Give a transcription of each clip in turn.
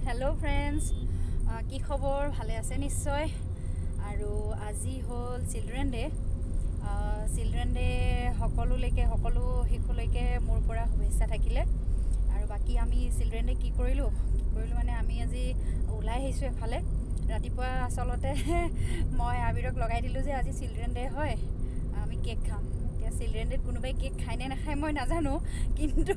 Hello' friends, কি খবৰ? ভালে আছে নিশ্চয়। আৰু আজি হ'ল চিলড্ৰেন ডে'। সকলো শিশুলৈকে মোৰ পৰা শুভেচ্ছা থাকিলে। আৰু বাকী আমি চিলড্ৰেন ডে' কি কৰিলোঁ মানে আমি আজি ওলাই আহিছোঁ এফালে। ৰাতিপুৱা আচলতে মই আবিৰক লগাই দিলোঁ যে আজি চিলড্ৰেন ডে' হয়, আমি কেক খাম। এতিয়া চিলড্ৰেন ডে'ত কোনোবাই কেক খায় নে নাখায় মই নাজানো, কিন্তু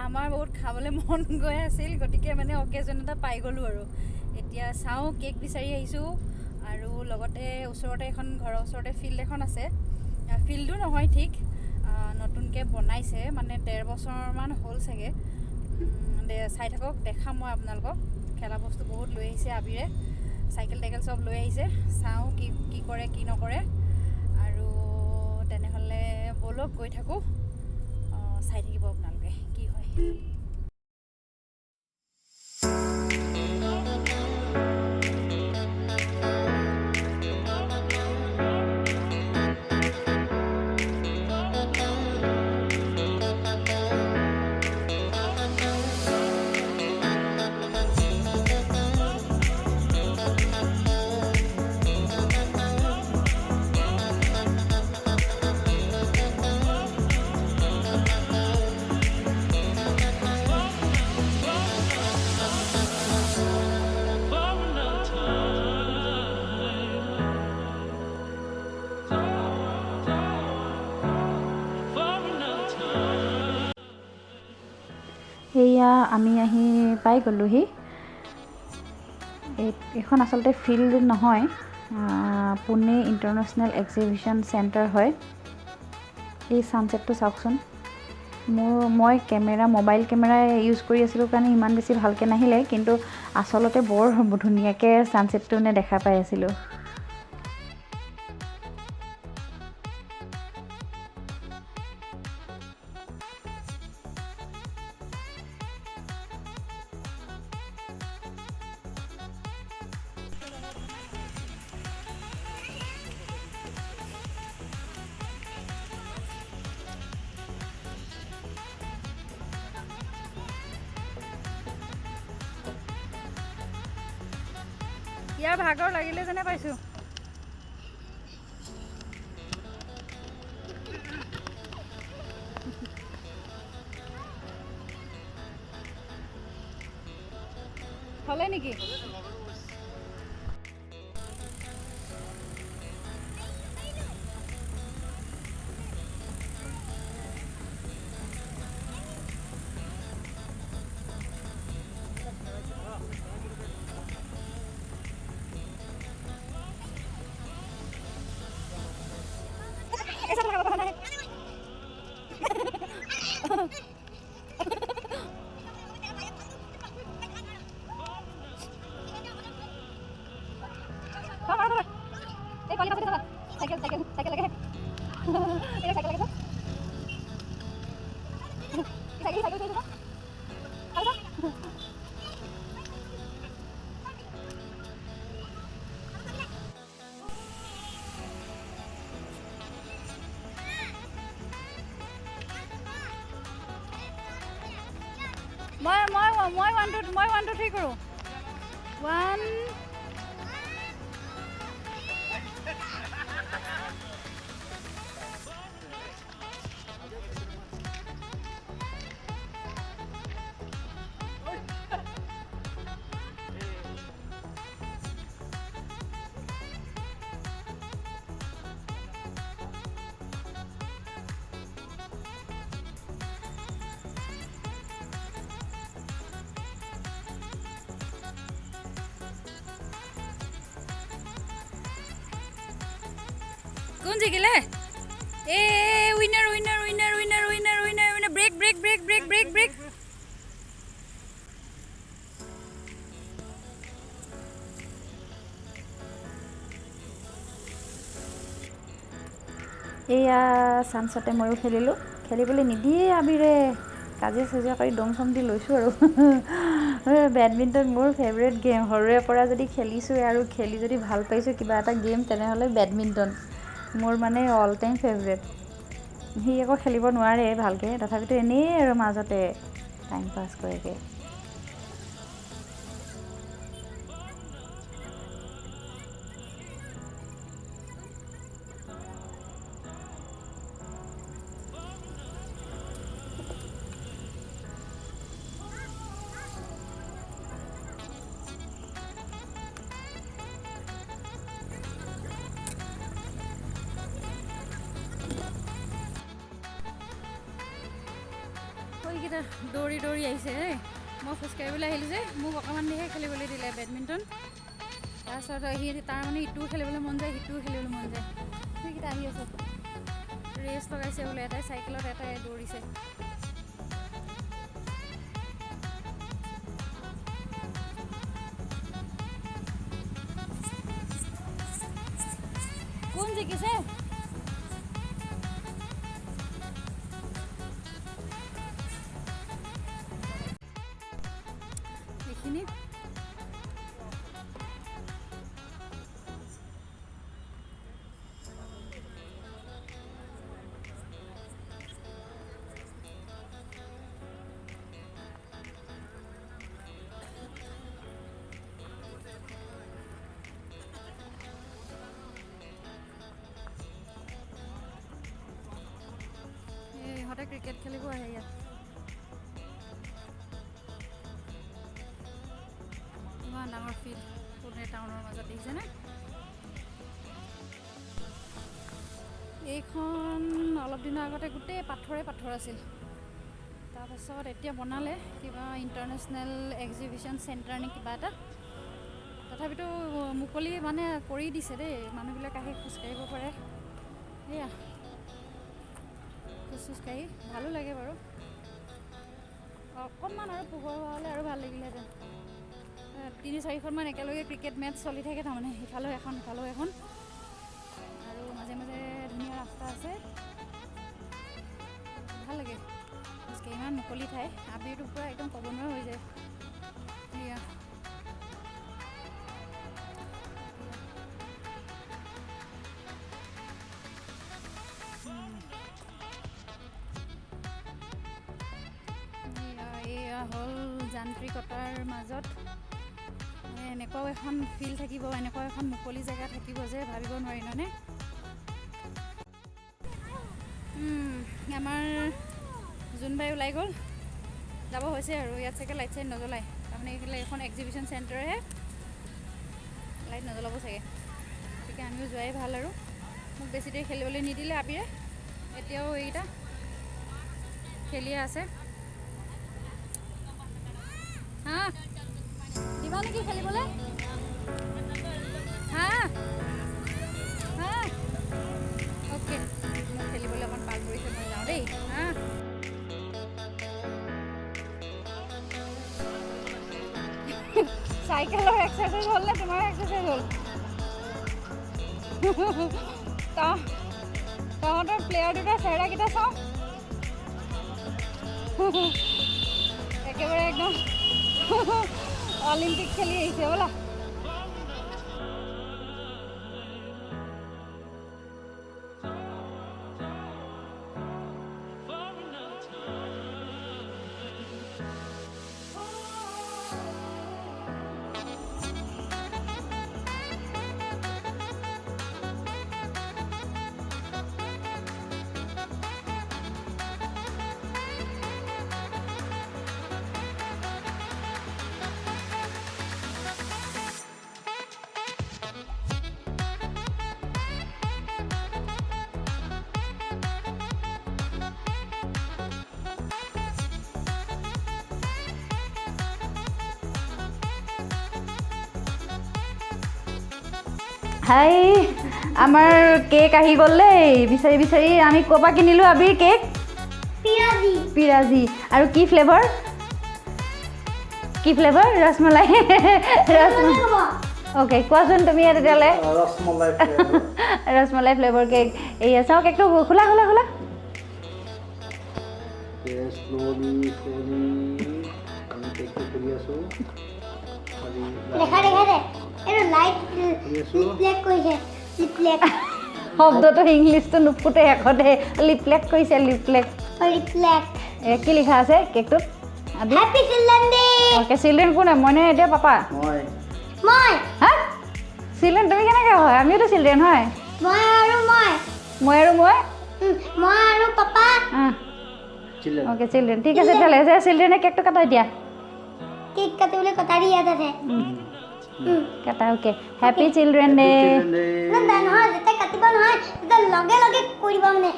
আমাৰ বহুত খাবলৈ মন গৈ আছিল, গতিকে মানে অকেজন এটা পাই গ'লোঁ। আৰু এতিয়া চাওঁ, কেক বিচাৰি আহিছোঁ। আৰু লগতে ঘৰৰ ওচৰতে ফিল্ড এখন আছে। ফিল্ডো নহয়, ঠিক নতুনকৈ বনাইছে, মানে 1.5 বছৰমান হ'ল চাগে। চাই থাকক, দেখাম মই আপোনালোকক। খেলা বস্তু বহুত লৈ আহিছে আবিৰে, চাইকেল টাইকেল চব লৈ আহিছে। চাওঁ কি কৰে কি নকৰে। আৰু তেনেহ'লে ব'লক গৈ থাকোঁ, চাই থাকিব আপোনালোকে কি হয়। সেয়া আমি আহি পাই গ'লোহি। এইখন আচলতে ফিল্ড নহয়, পুনে ইণ্টাৰনেশ্যনেল এক্সিবিশ্যন চেণ্টাৰ হয়। এই ছানছেটটো চাওকচোন। মই মোবাইল কেমেৰা ইউজ কৰি আছিলোঁ কাৰণে ইমান বেছি ভালকৈ নাহিলে, কিন্তু আচলতে বৰ ধুনীয়াকৈ ছানছেটটো দেখা পাই আছিলোঁ। ইয়াৰ ভাগৰ লাগিলে যেনে পাইছোঁ। হ'লে নেকি? মই 1 2 3 কৰোঁ। 1 কোন জিকিলে? Winner break. এয়া ছানছেটে ময়ো খেলিবলৈ নিদিয়ে আবিৰে। কাজিয়া চাজিয়া কৰি দম চম দি লৈছোঁ আৰু। বেডমিণ্টন মোৰ ফেভৰেট গেম। সৰুৰে পৰা যদি খেলিছোঁ আৰু খেলি যদি ভাল পাইছোঁ কিবা এটা গেম, তেনেহ'লে বেডমিণ্টন মোৰ মানে অল টাইম ফেভৰেট। সি আকৌ খেলিব নোৱাৰে ভালকৈ, তথাপিতো এনেই আৰু মাজতে টাইম পাছ কৰেগৈ। এইকেইটা দৌৰি দৌৰি আহিছে দেই মই খোজকাঢ়িবলৈ আহিলোঁ যে মোক অকণমান দেৰিহে খেলিবলৈ দিলে বেডমিণ্টন তাৰপিছত সি তাৰ মানে ইটোও খেলিবলৈ মন যায় সিটোও খেলিবলৈ মন যায় সেইকেইটা আহি আছে ৰেচ লগাইছে বোলে এটাই চাইকেলত এটাই দৌৰিছে কোন জিকিছে এইখিনি ইহঁতে ক্ৰিকেট খেলিব আহে ইয়াত ইমান ডাঙৰ ফিল্ড পুনে টাউনৰ মাজত দেখিছেনে এইখন অলপ দিনৰ আগতে গোটেই পাথৰে পাথৰ আছিল তাৰপাছত এতিয়া বনালে কিবা ইণ্টাৰনেশ্যনেল এক্সিবিশ্যন চেণ্টাৰ নে কিবা এটা তথাপিতো মুকলি মানে কৰি দিছে দেই মানুহবিলাক আহি খোজকাঢ়িব পাৰে সেয়া খোজকাঢ়ি ভালো লাগে বাৰু অকণমান আৰু পোহৰ হোৱা হ'লে আৰু ভাল লাগিলেহেঁতেন 3-4খনমান একেলগে ক্ৰিকেট মেটচ চলি থাকে তাৰমানে ইফালেও এখন সিফালেও এখন আৰু মাজে মাজে ধুনীয়া ৰাস্তা আছে ভাল লাগে খোজকাঢ়ি ইমান মুকলি ঠাই আবিৰটো পূৰা একদম ক'ব নোৱাৰা হৈ যায় সেয়া এয়া হ'ল যান্ত্ৰিকতাৰ মাজত এনেকুৱাও এখন ফিল্ড থাকিব এনেকুৱা এখন মুকলি জেগা থাকিব যে ভাবিব নোৱাৰি নহয়নে আমাৰ জোনবাই ওলাই গ'ল যাব হৈছে আৰু ইয়াত চাগে লাইট চাইট নজ্বলায় তাৰমানে এইফালে এখন এক্সিবিশ্যন চেণ্টাৰহে লাইট নজ্বলাব চাগে গতিকে আমিও যোৱাই ভাল আৰু মোক বেছি দেৰি খেলিবলৈ নিদিলে আবিৰে এতিয়াও এইকেইটা খেলিয়ে আছে হা দিবা নেকি খেলিবলৈ হা হা অ'কে মোক খেলিবলৈ অকণ পাল কৰিছে মই যাওঁ দেই হা চাইকেলৰ এক্সাৰচাইজ হ'ল নে তোমাৰ এক্সাৰচাইজ হ'ল তহঁতৰ প্লেয়াৰ দুটাৰ চেহেৰাকেইটা চাওঁ একেবাৰে একদম অলিম্পিক খেলি আহিছে ব'লা হাই আমাৰ কেক আহি গ'ল দেই বিচাৰি বিচাৰি আমি ক'ৰ পৰা কিনিলোঁ আবিৰ কেক পিৰাজি আৰু কি ফ্লেভাৰ ৰসমলাই অ'কে কোৱাচোন তুমি তেতিয়াহ'লে ৰসমলাই ফ্লেভাৰ কেক এয়া চাওঁ কেকটো খোলা খোলা খোলা শব্দটো ইংলিছটো নুফুটে শেষতে লিপলেক কৈছে লিপলেক কি লিখা আছে কেকটোত অ'কে চিলড্ৰেন কোন মই নে এতিয়া পাপা হা চিলড্ৰেন তুমি কেনেকৈ হয় আমিওতো চিলড্ৰেন হয় মই পাপা অ'কে চিলড্ৰেন ঠিক আছে তেতিয়াহ'লে চিলড্ৰেনে কেকটো কাটাই দিয়া কেক কাটিবলৈ কটাৰী ইয়াত আছে কাটা অ'কে হেপী চিলড্ৰেন ডে নহয় যেতিয়া কাটিব নহয় তেতিয়া লগে লগে কৰিব মানে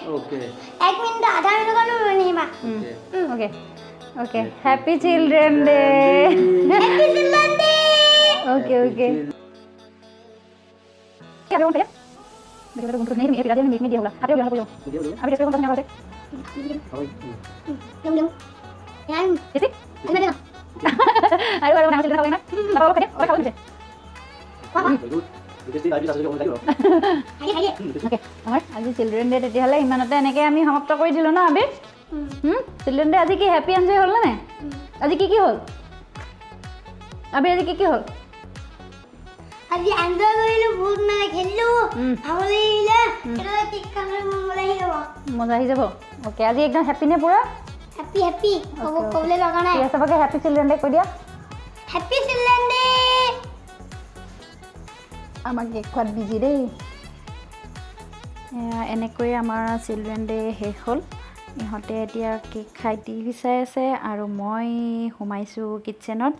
1 মিনিট আধা মিনিট কাৰণেও ৰৈ নাহিবা okay okay happy children day Happy Children Day! Okay okay क्या बोलते हैं देखो तो घूमते नहीं मेरे पिताजी ने मीट में दिया होगा आते हो यहाँ पूछो अभी जैसे कौन सा होते Dum dum. Yan. जैसे Ano na? अरे वाला नाम चिल्ड्रेन हो गया ना पापा को खाते और खाओ मुझे Hadi. ओके আমাৰ আজি চিলড্ৰেন ডে তেতিয়াহ'লে ইমানতে এনেকৈ আমি সমাপ্ত কৰি দিলোঁ ন আবিৰ চিলড্ৰেন ডে আজি কি হেপী এনজয় হ'ল নে আজি কি হ'ল আবিৰ আজি কি হ'ল Hadi enjoy কৰিলো বহুত মানে খেলিলো ভাল লাগিলে কেনেকৈ কেক কাটাৰ মন লাগিলে মজা আহি যাব অ'কে আজি একদম হেপী নে পুৰা হেপী ক'বলৈ লগা নাই ঠিক আছে চবকে হেপী চিলড্ৰেন ডে কৈ দিয়া হেপী চিলড্ৰেন ডে আমাক কেক খোৱাত বিজি দেই এনেকৈয়ে আমাৰ চিলড্ৰেন ডে শেষ হ'ল ইহঁতে এতিয়া কেক খাই টিভি চাই আছে আৰু মই সোমাইছোঁ কিটচেনত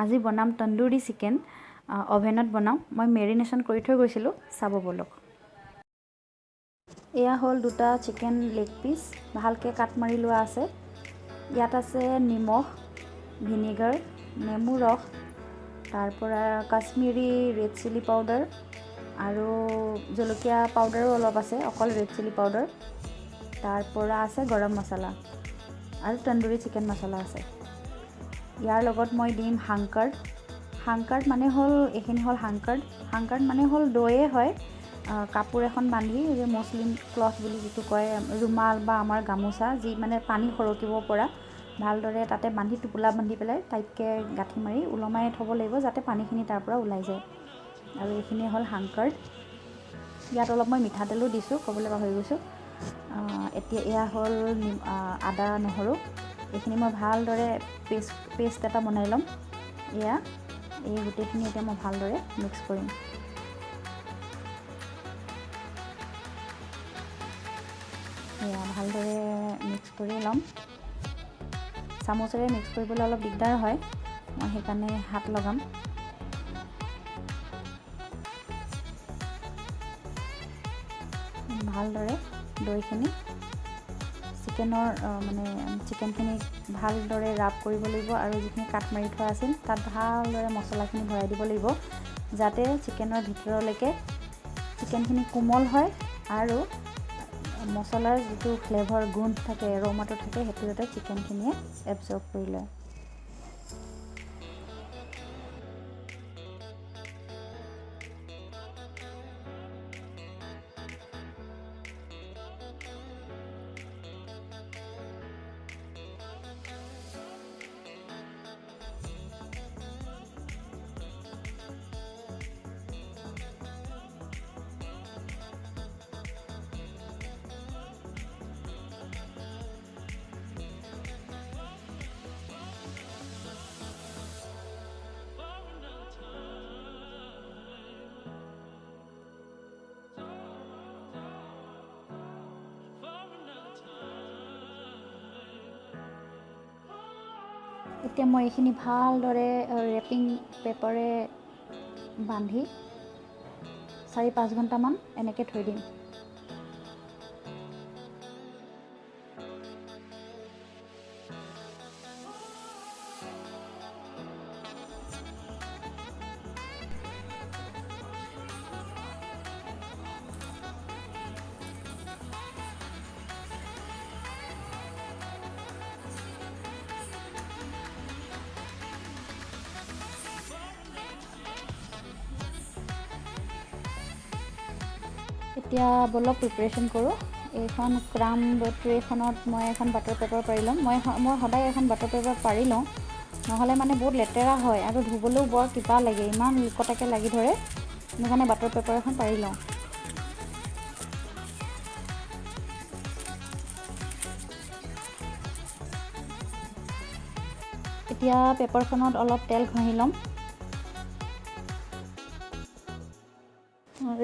আজি বনাম তন্দুৰী চিকেন অভেনত বনাওঁ মই মেৰিনেশ্যন কৰি থৈ গৈছিলোঁ চাব বলক এয়া হ'ল দুটা চিকেন লেগ পিচ ভালকৈ কাট মাৰি লোৱা আছে ইয়াত আছে নিমখ ভিনেগাৰ নেমু ৰস তাৰপৰা কাশ্মীৰী ৰেড চিলি পাউডাৰ আৰু জলকীয়া পাউডাৰো অলপ আছে অকল ৰেড চিলি পাউডাৰ তাৰপৰা আছে গৰম মছলা আৰু তন্দুৰী চিকেন মছলা আছে ইয়াৰ লগত মই দিম হাংকাৰ্ড মানে হ'ল এইখিনি হ'ল হাংকাৰ্ড মানে হ'ল দৈয়ে হয় কাপোৰ এখন বান্ধি যে মুছলিম ক্লথ বুলি যিটো কয় ৰুমাল বা আমাৰ গামোচা যি মানে পানী সৰকিব পৰা ভালদৰে তাতে বান্ধি টোপোলা বান্ধি পেলাই টাইটকৈ গাঁঠি মাৰি ওলমাই থ'ব লাগিব যাতে পানীখিনি তাৰ পৰা ওলাই যায় আৰু এইখিনি হ'ল হাংকাৰ্ড ইয়াত অলপ মই মিঠাতেলো দিছোঁ ক'বলৈ পাহৰি গৈছোঁ এতিয়া এয়া হ'ল আদা নহৰু এইখিনি মই ভালদৰে পেষ্ট এটা বনাই ল'ম এয়া এই গোটেইখিনি এতিয়া মই ভালদৰে মিক্স কৰিম এয়া ভালদৰে মিক্স কৰি ল'ম চামুচেৰে মিক্স কৰিবলৈ অলপ দিগদাৰ হয় মই সেইকাৰণে হাত লগাম ভালদৰে দৈখিনি চিকেনখিনি ভালদৰে ৰাব কৰিব লাগিব আৰু যিখিনি কাট মাৰি থোৱা আছিল তাত ভালদৰে মছলাখিনি ভৰাই দিব লাগিব যাতে চিকেনৰ ভিতৰলৈকে চিকেনখিনি কোমল হয় আৰু মছলাৰ যিটো ফ্লেভাৰ গোন্ধ থাকে এৰোমাটো থাকে সেইটো যাতে চিকেনখিনিয়ে এবজৰ্ব কৰি লয় এতিয়া মই এইখিনি ভালদৰে ৰেপিং পেপাৰে বান্ধি 4-5 ঘণ্টামান এনেকৈ থৈ দিম এতিয়া বলক প্ৰিপাৰেশ্যন কৰোঁ এইখন ক্ৰাম ট্ৰেখনত মই এখন বাটাৰ পেপাৰ পাৰি ল'ম মই সদায় এখন বাটাৰ পেপাৰ পাৰি লওঁ নহ'লে মানে বহুত লেতেৰা হয় আৰু ধুবলৈও বৰ কিবা লাগে ইমান লিকটাকৈ লাগি ধৰে সেইকাৰণে বাটাৰ পেপাৰ এখন পাৰি লওঁ এতিয়া পেপাৰখনত অলপ তেল ঘঁহি ল'ম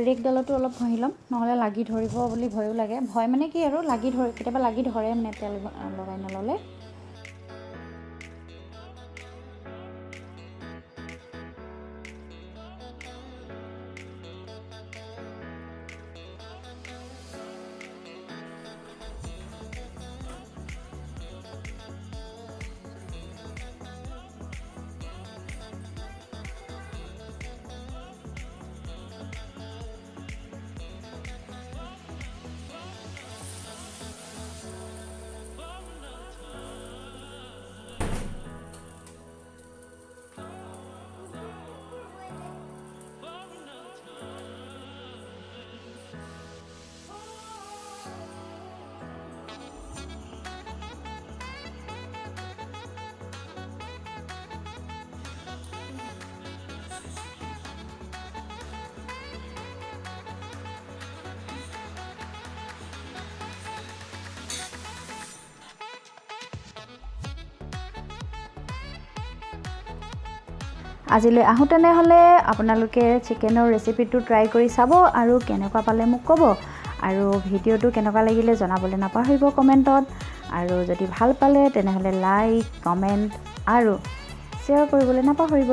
ৰেকডালতো অলপ ঘঁহি ল'ম নহ'লে লাগি ধৰিব বুলি ভয়ো লাগে ভয় মানে কি আৰু কেতিয়াবা লাগি ধৰে মানে তেল লগাই নল'লে আজিলৈ আহোঁ তেনেহ'লে আপোনালোকে চিকেনৰ ৰেচিপিটো ট্ৰাই কৰি চাব আৰু কেনেকুৱা পালে মোক ক'ব আৰু ভিডিঅ'টো কেনেকুৱা লাগিলে জনাবলৈ নাপাহৰিব কমেণ্টত আৰু যদি ভাল পালে তেনেহ'লে লাইক কমেণ্ট আৰু শ্বেয়াৰ কৰিবলৈ নাপাহৰিব